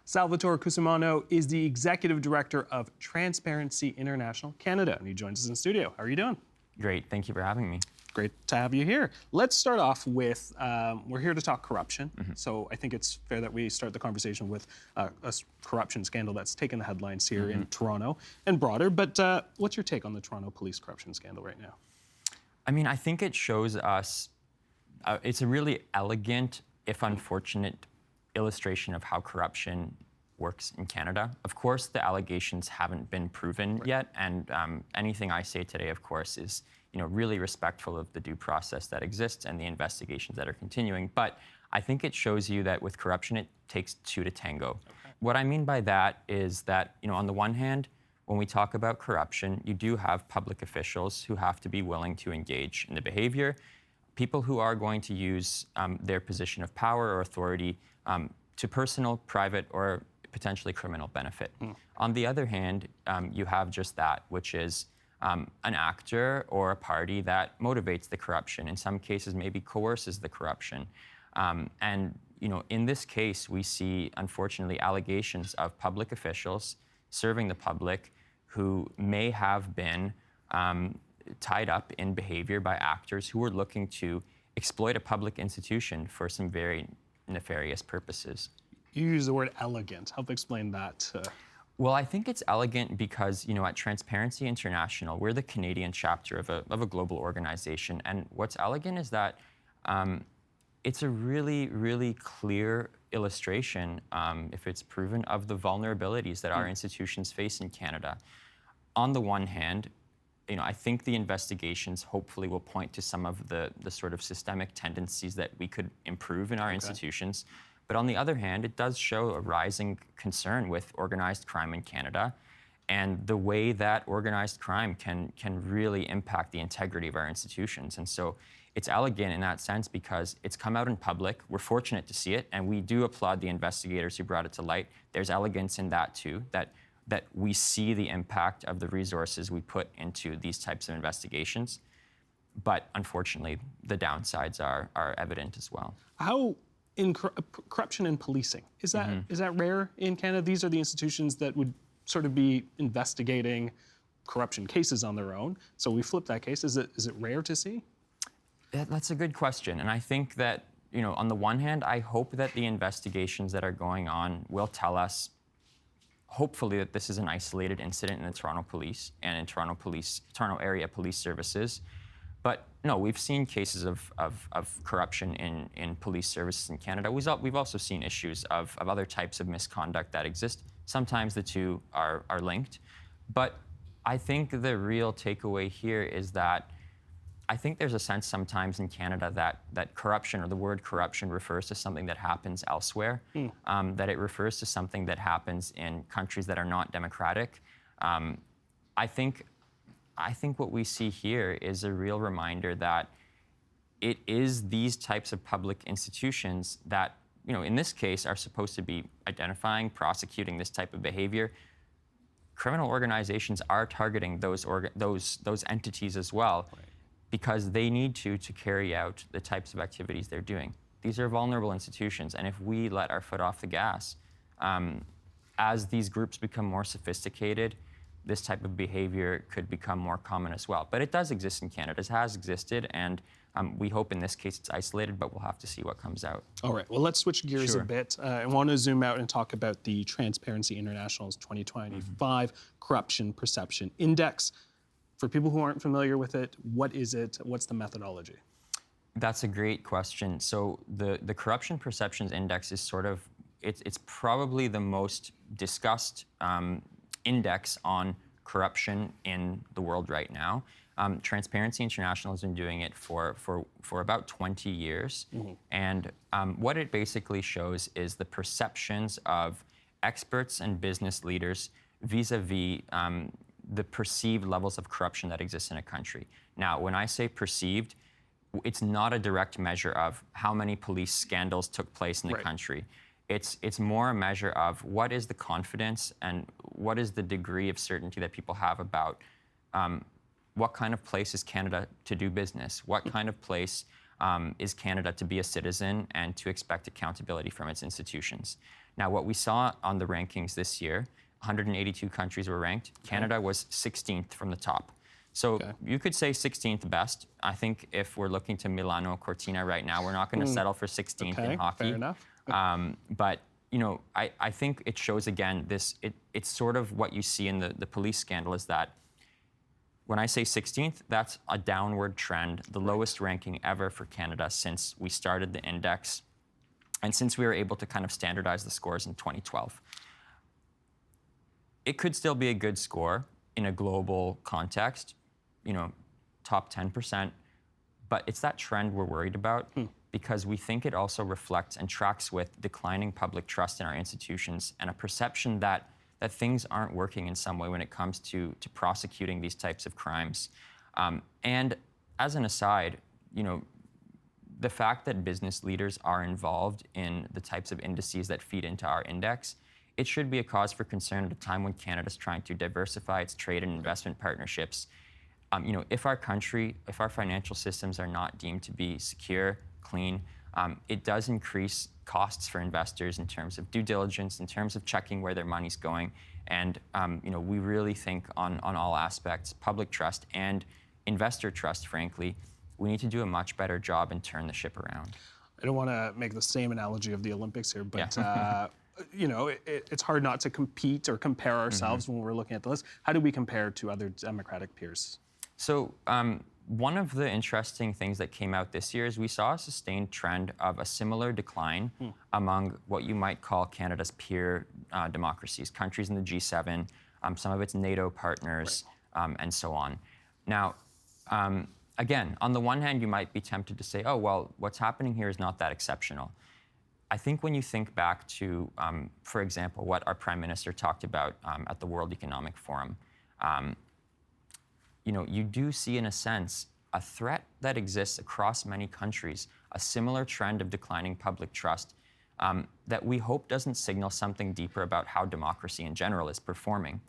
Salvator Cusimano is the Executive Director of Transparency International Canada, and he joins us in studio. How are you doing? Great, thank you for having me. Great to have you here. Let's start off with, we're here to talk corruption. So I think it's fair that we start the conversation with a corruption scandal that's taken the headlines here in Toronto and broader. But what's your take on the Toronto police corruption scandal right now? I mean, I think it shows us, it's a really elegant, if unfortunate, illustration of how corruption works in Canada. Of course, the allegations haven't been proven yet, and anything I say today, of course, is really respectful of the due process that exists and the investigations that are continuing. But I think it shows you that with corruption, it takes two to tango. Okay. What I mean by that is that, on the one hand, when we talk about corruption, you do have public officials who have to be willing to engage in the behavior, people who are going to use their position of power or authority to personal, private, or potentially criminal benefit. On the other hand, you have just that, which is an actor or a party that motivates the corruption, in some cases maybe coerces the corruption. And in this case, we see, unfortunately, allegations of public officials serving the public who may have been tied up in behavior by actors who were looking to exploit a public institution for some very nefarious purposes. You use the word elegant. Help explain that. Well, I think it's elegant because, at Transparency International, we're the Canadian chapter of a global organization. And what's elegant is that it's a really, really clear illustration, if it's proven, of the vulnerabilities that our institutions face in Canada. On the one hand, I think the investigations hopefully will point to some of the sort of systemic tendencies that we could improve in our institutions. But on the other hand, it does show a rising concern with organized crime in Canada and the way that organized crime can really impact the integrity of our institutions. And so it's elegant in that sense because it's come out in public. We're fortunate to see it, and we do applaud the investigators who brought it to light. There's elegance in that too, that we see the impact of the resources we put into these types of investigations. But unfortunately, the downsides are evident as well. How in corruption in policing, is that rare in Canada? These are the institutions that would sort of be investigating corruption cases on their own. So we flip that case. Is it rare to see? That's a good question. And I think that, on the one hand, I hope that the investigations that are going on will tell us, hopefully, that this is an isolated incident in the Toronto Police and in Toronto area police services. But no, we've seen cases of corruption in police services in Canada. We've also seen issues of other types of misconduct that exist. Sometimes the two are linked. But I think the real takeaway here is that I think there's a sense sometimes in Canada that corruption, or the word corruption, refers to something that happens elsewhere, that it refers to something that happens in countries that are not democratic. I think what we see here is a real reminder that it is these types of public institutions that, in this case, are supposed to be identifying, prosecuting this type of behavior. Criminal organizations are targeting those entities as well, because they need to carry out the types of activities they're doing. These are vulnerable institutions, and if we let our foot off the gas, as these groups become more sophisticated, this type of behavior could become more common as well. But it does exist in Canada. It has existed, and we hope in this case it's isolated, but we'll have to see what comes out. All right, well, let's switch gears a bit. I want to zoom out and talk about the Transparency International's 2025 Corruption Perception Index. For people who aren't familiar with it, what is it? What's the methodology? That's a great question. So the Corruption Perceptions Index is it's probably the most discussed index on corruption in the world right now. Transparency International has been doing it for about 20 years. And what it basically shows is the perceptions of experts and business leaders vis-a-vis the perceived levels of corruption that exist in a country. Now, when I say perceived, it's not a direct measure of how many police scandals took place in the country. It's more a measure of what is the confidence and what is the degree of certainty that people have about what kind of place is Canada to do business? What kind of place is Canada to be a citizen and to expect accountability from its institutions. Now, what we saw on the rankings this year, 182 countries were ranked. Canada was 16th from the top. So you could say 16th best. I think if we're looking to Milano Cortina right now, we're not going to settle for 16th in hockey. Fair enough. But you know, I think it shows again this. It's sort of what you see in the police scandal is that when I say 16th, that's a downward trend, the lowest ranking ever for Canada since we started the index, and since we were able to kind of standardize the scores in 2012. It could still be a good score in a global context, you know, top 10%, but it's that trend we're worried about because we think it also reflects and tracks with declining public trust in our institutions and a perception that things aren't working in some way when it comes to prosecuting these types of crimes. And as an aside, you know, the fact that business leaders are involved in the types of indices that feed into our index, it should be a cause for concern at a time when Canada's trying to diversify its trade and investment partnerships. You know, if our financial systems are not deemed to be secure, clean, it does increase costs for investors in terms of due diligence, in terms of checking where their money's going. And you know, we really think on all aspects, public trust and investor trust, frankly, we need to do a much better job and turn the ship around. I don't want to make the same analogy of the Olympics here, but you know, it's hard not to compete or compare ourselves when we're looking at the list. How do we compare to other democratic peers? So one of the interesting things that came out this year is we saw a sustained trend of a similar decline among what you might call Canada's peer democracies, countries in the G7, some of its NATO partners, and so on. Now, again, on the one hand, you might be tempted to say, oh, well, what's happening here is not that exceptional. I think when you think back to, for example, what our Prime Minister talked about at the World Economic Forum, you know, you do see, in a sense, a threat that exists across many countries, a similar trend of declining public trust that we hope doesn't signal something deeper about how democracy in general is performing.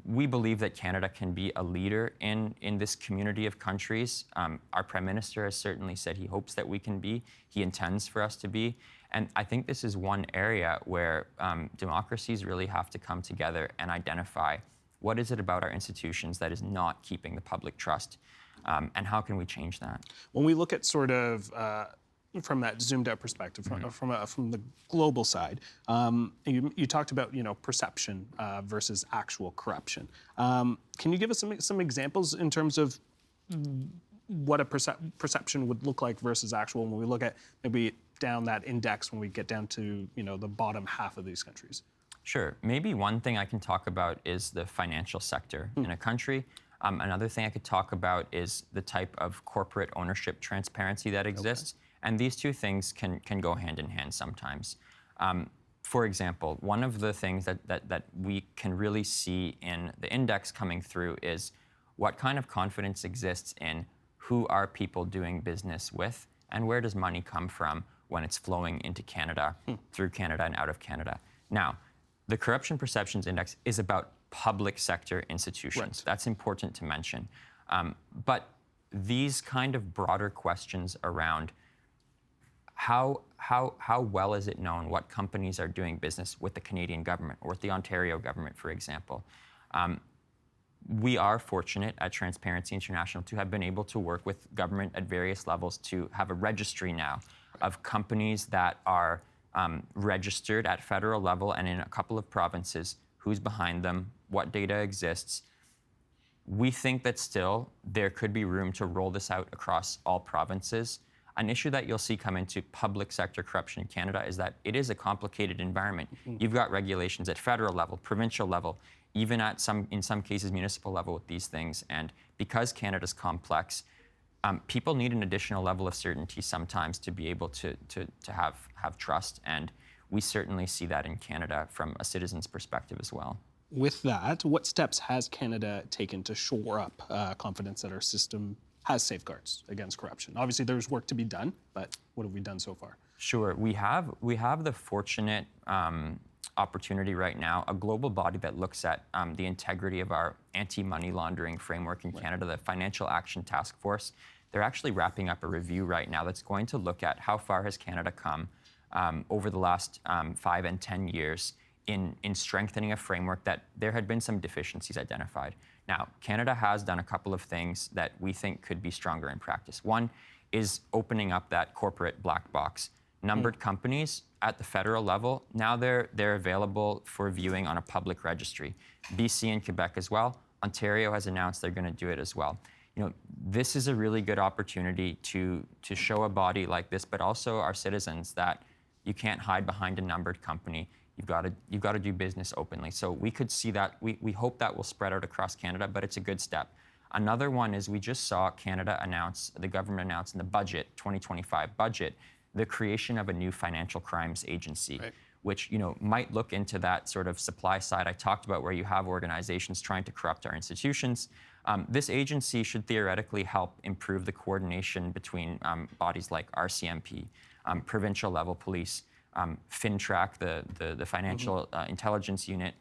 We believe that Canada can be a leader in this community of countries. Our Prime Minister has certainly said he hopes that we can be. He intends for us to be. And I think this is one area where democracies really have to come together and identify what is it about our institutions that is not keeping the public trust, and how can we change that? When we look at sort of from that zoomed out perspective, from the global side, you talked about, you know, perception versus actual corruption. Can you give us some examples in terms of what a perception would look like versus actual when we look at maybe down that index when we get down to, you know, the bottom half of these countries? Sure. Maybe one thing I can talk about is the financial sector in a country. Another thing I could talk about is the type of corporate ownership transparency that exists. And these two things can go hand in hand sometimes. For example, one of the things that we can really see in the index coming through is what kind of confidence exists in who are people doing business with and where does money come from when it's flowing into Canada, through Canada and out of Canada. Now, the Corruption Perceptions Index is about public sector institutions. Right. That's important to mention. But these kind of broader questions around how well is it known what companies are doing business with the Canadian government or with the Ontario government, for example. We are fortunate at Transparency International to have been able to work with government at various levels to have a registry now of companies that are registered at federal level and in a couple of provinces, who's behind them, what data exists. We think that still there could be room to roll this out across all provinces. An issue that you'll see come into public sector corruption in Canada is that it is a complicated environment. You've got regulations at federal level, provincial level, even at in some cases, municipal level with these things. And because Canada's complex, people need an additional level of certainty sometimes to be able to have trust. And we certainly see that in Canada from a citizen's perspective as well. With that, what steps has Canada taken to shore up confidence that our system has safeguards against corruption? Obviously, there's work to be done, but what have we done so far? Sure. We have the fortunate opportunity right now, a global body that looks at the integrity of our anti-money laundering framework in Canada, the Financial Action Task Force, they're actually wrapping up a review right now that's going to look at how far has Canada come over the last 5 and 10 years in strengthening a framework that there had been some deficiencies identified. Now, Canada has done a couple of things that we think could be stronger in practice. One is opening up that corporate black box. Numbered companies at the federal level, now they're available for viewing on a public registry. BC and Quebec as well. Ontario has announced they're going to do it as well. You know, this is a really good opportunity to show a body like this, but also our citizens, that you can't hide behind a numbered company. You've got to do business openly. So we could see that. We hope that will spread out across Canada, but it's a good step. Another one is we just saw Canada announce, the government announced in the budget, 2025 budget, the creation of a new financial crimes agency, right, which, you know, might look into that sort of supply side I talked about, where you have organizations trying to corrupt our institutions. This agency should theoretically help improve the coordination between bodies like RCMP, provincial level police, FinTrack, the financial intelligence unit.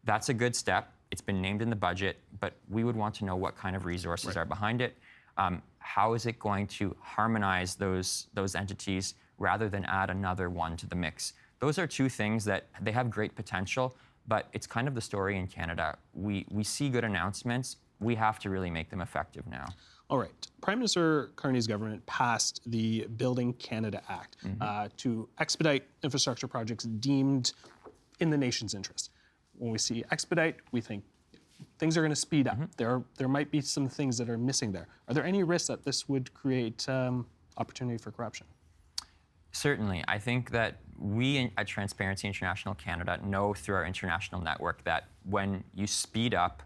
That's a good step. It's been named in the budget, but we would want to know what kind of resources are behind it. How is it going to harmonize those entities rather than add another one to the mix? Those are two things that they have great potential, but it's kind of the story in Canada. We see good announcements. We have to really make them effective now. All right. Prime Minister Carney's government passed the Building Canada Act to expedite infrastructure projects deemed in the nation's interest. When we see expedite, we think things are going to speed up. There might be some things that are missing there. Are there any risks that this would create opportunity for corruption? Certainly. I think that we at Transparency International Canada know through our international network that when you speed up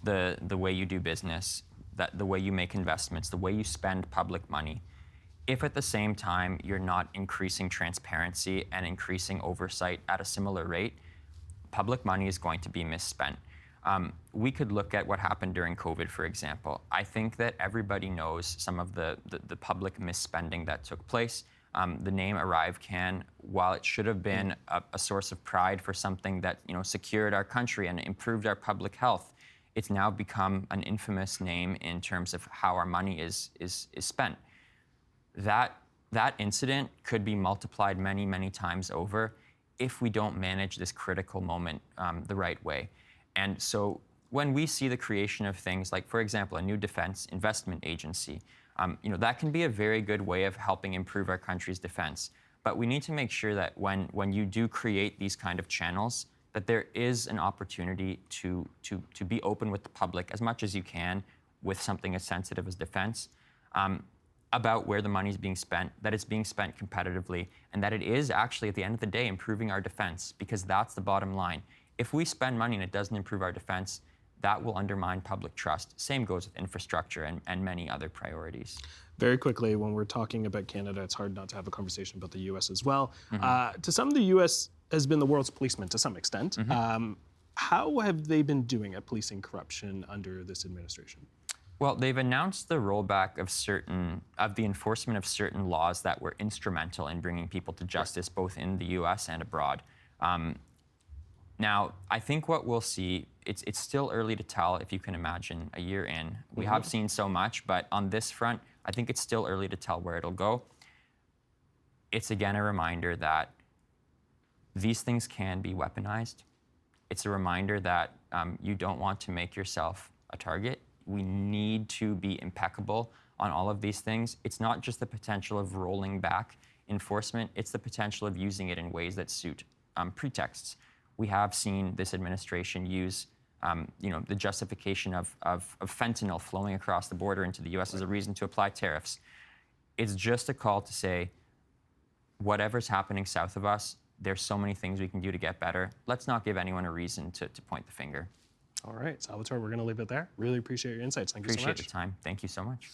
the way you do business, that the way you make investments, the way you spend public money, if at the same time you're not increasing transparency and increasing oversight at a similar rate, public money is going to be misspent. We could look at what happened during COVID, for example. I think that everybody knows some of the public misspending that took place. The name ArriveCan, while it should have been a source of pride for something that, you know, secured our country and improved our public health, it's now become an infamous name in terms of how our money is spent. That incident could be multiplied many, many times over if we don't manage this critical moment the right way. And so when we see the creation of things like, for example, a new defense investment agency, you know, that can be a very good way of helping improve our country's defense. But we need to make sure that when you do create these kind of channels, that there is an opportunity to be open with the public as much as you can with something as sensitive as defense, about where the money is being spent, that it's being spent competitively, and that it is actually, at the end of the day, improving our defense, because that's the bottom line. If we spend money and it doesn't improve our defense, that will undermine public trust. Same goes with infrastructure and many other priorities. Very quickly, when we're talking about Canada, it's hard not to have a conversation about the U.S. as well. To some, the U.S. has been the world's policeman to some extent. How have they been doing at policing corruption under this administration? Well, they've announced the rollback of the enforcement of certain laws that were instrumental in bringing people to justice, both in the U.S. and abroad. Now, I think what we'll see, it's still early to tell, if you can imagine, a year in. We have seen so much, but on this front, I think it's still early to tell where it'll go. It's again a reminder that these things can be weaponized. It's a reminder that you don't want to make yourself a target. We need to be impeccable on all of these things. It's not just the potential of rolling back enforcement, it's the potential of using it in ways that suit pretexts. We have seen this administration use the justification of fentanyl flowing across the border into the U.S. as a reason to apply tariffs. It's just a call to say, whatever's happening south of us, there's so many things we can do to get better. Let's not give anyone a reason to point the finger. All right, Salvator, we're going to leave it there. Really appreciate your insights. Thank you so much. Appreciate the time. Thank you so much.